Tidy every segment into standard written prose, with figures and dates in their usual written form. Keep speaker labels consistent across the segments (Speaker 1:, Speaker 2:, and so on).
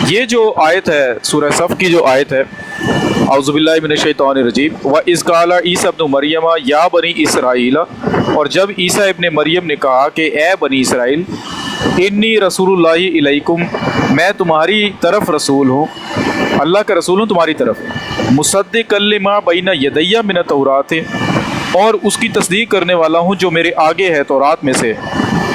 Speaker 1: یہ جو آیت ہے سورہ صف کی جو آیت ہے، اعوذ باللہ من الشیطان الرجیم، وَإِذْ قَالَ عِیسیٰ ابْنُ مَرْیَمَ یا بنی اسرائیل، اور جب عیسیٰ ابن مریم نے کہا کہ اے بنی اسرائیل، انی رسول اللہ الیکم، میں تمہاری طرف رسول ہوں، اللہ کا رسول ہوں تمہاری طرف، مصدقا لما بین یدی من التوراۃ، اور اس کی تصدیق کرنے والا ہوں جو میرے آگے ہے تورات میں سے،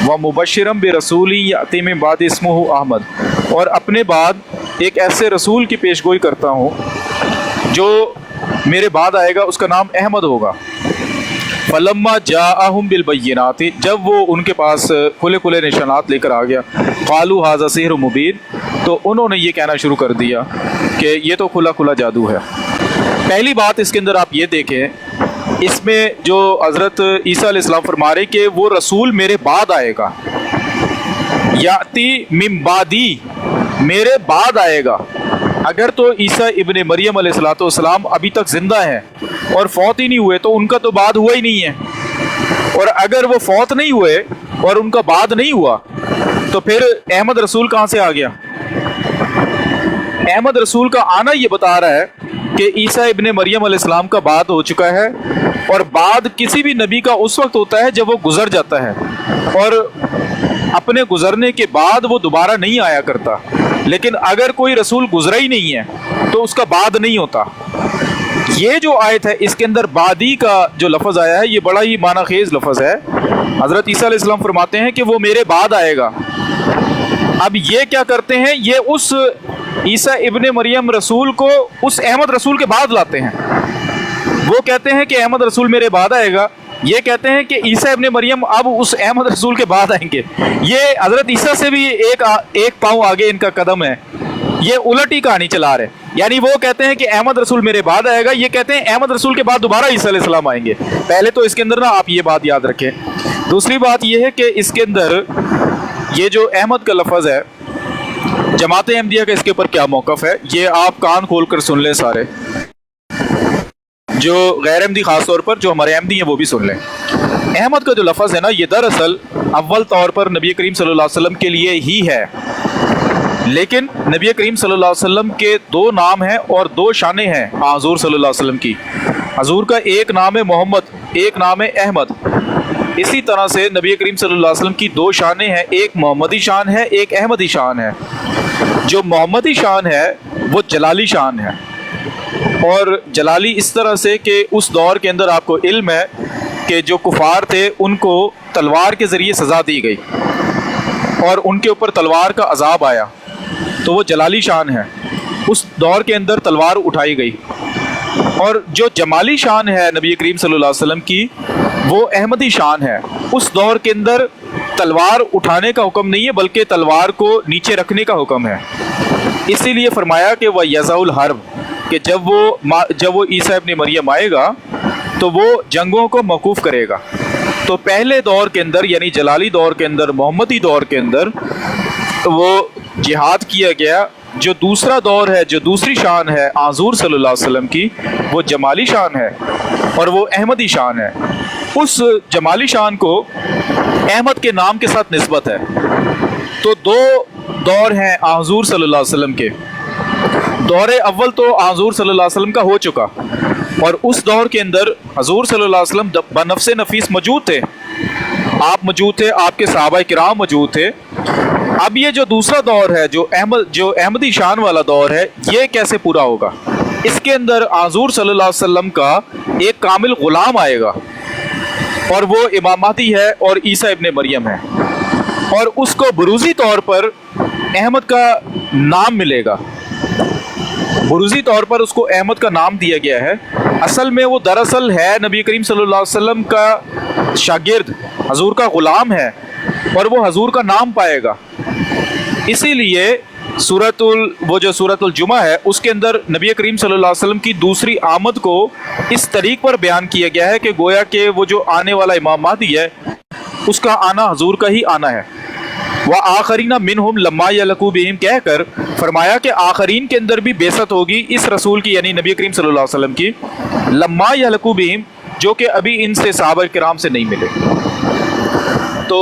Speaker 1: ومبشرا برسول یأتی من بعد اسمہ احمد، اور اپنے بعد ایک ایسے رسول کی پیشگوئی کرتا ہوں جو میرے بعد آئے گا، اس کا نام احمد ہوگا۔ فلما جاءہم بالبینات، جب وہ ان کے پاس کھلے کھلے نشانات لے کر آ گیا، قالوا ھذا سحر مبین، تو انہوں نے یہ کہنا شروع کر دیا کہ یہ تو کھلا کھلا جادو ہے۔ پہلی بات اس کے اندر آپ یہ دیکھیں، اس میں جو حضرت عیسیٰ علیہ السلام فرما رہے کہ وہ رسول میرے بعد آئے گا، یاتی من بعدی، میرے بعد آئے گا۔ اگر تو عیسیٰ ابن مریم علیہ السلام ابھی تک زندہ ہیں اور فوت ہی نہیں ہوئے تو ان کا تو بعد ہوا ہی نہیں ہے، اور اگر وہ فوت نہیں ہوئے اور ان کا بعد نہیں ہوا تو پھر احمد رسول کہاں سے آ گیا؟ احمد رسول کا آنا یہ بتا رہا ہے کہ عیسیٰ ابن مریم علیہ السلام کا بعد ہو چکا ہے، اور بعد کسی بھی نبی کا اس وقت ہوتا ہے جب وہ گزر جاتا ہے، اور اپنے گزرنے کے بعد وہ دوبارہ نہیں آیا کرتا۔ لیکن اگر کوئی رسول گزرا ہی نہیں ہے تو اس کا بعد نہیں ہوتا۔ یہ جو آیت ہے اس کے اندر بعدی کا جو لفظ آیا ہے یہ بڑا ہی معنی خیز لفظ ہے۔ حضرت عیسیٰ علیہ السلام فرماتے ہیں کہ وہ میرے بعد آئے گا۔ اب یہ کیا کرتے ہیں، یہ اس عیسیٰ ابن مریم رسول کو اس احمد رسول کے بعد لاتے ہیں۔ وہ کہتے ہیں کہ احمد رسول میرے بعد آئے گا، یہ کہتے ہیں کہ عیسیٰ ابن مریم اب اس احمد رسول کے بعد آئیں گے۔ یہ حضرت عیسیٰ سے بھی ایک پاؤں آگے ان کا قدم ہے، یہ الٹ ہی کہانی چلا رہے ہیں۔ یعنی وہ کہتے ہیں کہ احمد رسول میرے بعد آئے گا، یہ کہتے ہیں احمد رسول کے بعد دوبارہ عیسیٰ علیہ السلام آئیں گے۔ پہلے تو اس کے اندر نا آپ یہ بات یاد رکھیں۔ دوسری بات یہ ہے کہ اس کے اندر یہ جو احمد کا لفظ ہے، جماعت احمدیہ کا اس کے اوپر کیا موقف ہے، یہ آپ کان کھول کر سن لیں سارے، جو غیر احمدی خاص طور پر، جو ہمارے احمدی ہیں وہ بھی سن لیں۔ احمد کا جو لفظ ہے نا، یہ دراصل اول طور پر نبی کریم صلی اللہ علیہ وسلم کے لیے ہی ہے، لیکن نبی کریم صلی اللہ علیہ وسلم کے دو نام ہیں اور دو شانیں ہیں حضور صلی اللہ علیہ وسلم کی۔ حضور کا ایک نام ہے محمد، ایک نام ہے احمد۔ اسی طرح سے نبی کریم صلی اللہ علیہ وسلم کی دو شانیں ہیں، ایک محمدی شان ہے، ایک احمدی شان ہے۔ جو محمدی شان ہے وہ جلالی شان ہے، اور جلالی اس طرح سے کہ اس دور کے اندر آپ کو علم ہے کہ جو کفار تھے ان کو تلوار کے ذریعے سزا دی گئی اور ان کے اوپر تلوار کا عذاب آیا، تو وہ جلالی شان ہے۔ اس دور کے اندر تلوار اٹھائی گئی۔ اور جو جمالی شان ہے نبی کریم صلی اللہ علیہ وسلم کی، وہ احمدی شان ہے۔ اس دور کے اندر تلوار اٹھانے کا حکم نہیں ہے بلکہ تلوار کو نیچے رکھنے کا حکم ہے۔ اسی لیے فرمایا کہ وہ یضع الحرب، کہ جب وہ عیسیٰ ابن مریم آئے گا تو وہ جنگوں کو موقوف کرے گا۔ تو پہلے دور کے اندر یعنی جلالی دور کے اندر، محمدی دور کے اندر وہ جہاد کیا گیا۔ جو دوسرا دور ہے، جو دوسری شان ہے حضور صلی اللہ علیہ وسلم کی، وہ جمالی شان ہے اور وہ احمدی شان ہے۔ اس جمالی شان کو احمد کے نام کے ساتھ نسبت ہے۔ تو دو دور ہیں حضور صلی اللہ علیہ وسلم کے۔ دور اول تو حضور صلی اللہ علیہ وسلم کا ہو چکا، اور اس دور کے اندر حضور صلی اللہ علیہ وسلم بنفس نفیس موجود تھے، آپ موجود تھے، آپ کے صحابہ کرام موجود تھے۔ اب یہ جو دوسرا دور ہے، جو احمدی شان والا دور ہے، یہ کیسے پورا ہوگا؟ اس کے اندر حضور صلی اللہ علیہ وسلم کا ایک کامل غلام آئے گا، اور وہ امام مہدی ہے اور عیسیٰ ابن مریم ہے، اور اس کو بروزی طور پر احمد کا نام ملے گا۔ بروزی طور پر اس کو احمد کا نام دیا گیا ہے۔ اصل میں وہ دراصل ہے نبی کریم صلی اللہ علیہ وسلم کا شاگرد، حضور کا غلام ہے، اور وہ حضور کا نام پائے گا۔ اسی لیے وہ جو سورۃ الجمعہ ہے اس کے اندر نبی کریم صلی اللہ علیہ وسلم کی دوسری آمد کو اس طریق پر بیان کیا گیا ہے کہ گویا کہ وہ جو آنے والا امام مہدی ہے اس کا آنا حضور کا ہی آنا ہے۔ وَآخَرِينَ مِنْهُمْ لَمَّا يَلْحَقُوا بِهِمْ کہہ کر فرمایا کہ آخرین کے اندر بھی بعثت ہوگی اس رسول کی، یعنی نبی کریم صلی اللہ علیہ وسلم کی، لَمَّا يَلْحَقُوا بِهِمْ، جو کہ ابھی ان سے صحابہ کرام سے نہیں ملے۔ تو